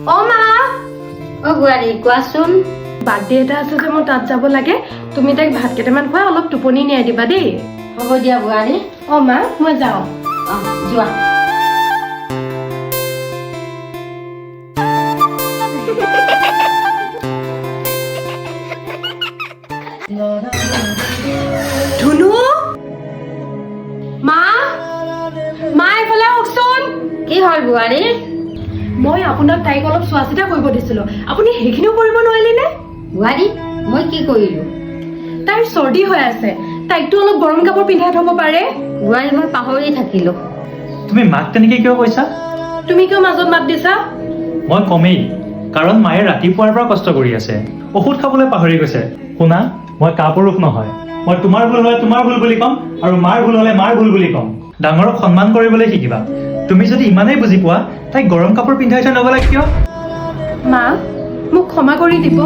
অ মা অ গুৱাৰী কোৱাচোন। বাৰ্থডে এটা আছে যে মই তাত যাব লাগে তুমি তাইক ভাত কেইটামান খুৱাই অলপ টোপনি নিয়াই দিবা দেই হ'ব দিয়া গুৱাৰী। অ মা মই যাওঁ অ যোৱা। ধুনু মা মা এইফালে আহকচোন কি হ'ল গুৱাৰী? মই আপোনাক তাইক অলপ চোৱা চিতা কৰিব দিছিলো আপুনি সেইখিনিও কৰিব নোৱাৰিলে নে গুৱাৰী মই কি কৰিলো? তাইৰ চৰ্দি হৈ আছে তাইকতো অলপ গৰম কাপোৰ পিন্ধাই থব পাৰে গুৱাৰী মই পাহৰি থাকিলো। তুমি মাক তেনেকে কিয় কৈছা? তুমি কিয় মাজত মাত দিছা মই কমেই, কাৰণ মায়ে ৰাতিপুৱাৰ পৰা কষ্ট কৰি আছে, ঔষধ খাবলৈ পাহৰি গৈছে। শুনা, মই কাপুৰুষ নহয়। মই তোমাৰ ভুল হ'লে তোমাৰ ভুল বুলি ক'ম আৰু মাৰ ভুল হ'লে মাৰ ভুল বুলি ক'ম। ডাঙৰক সন্মান কৰিবলৈ শিকিবা। তুমি যদি ইমানেই বুজি পোৱা তাইক গৰম কাপোৰ পিন্ধাই থৈ নগলা কিয়? মা মোক ক্ষমা কৰি দিব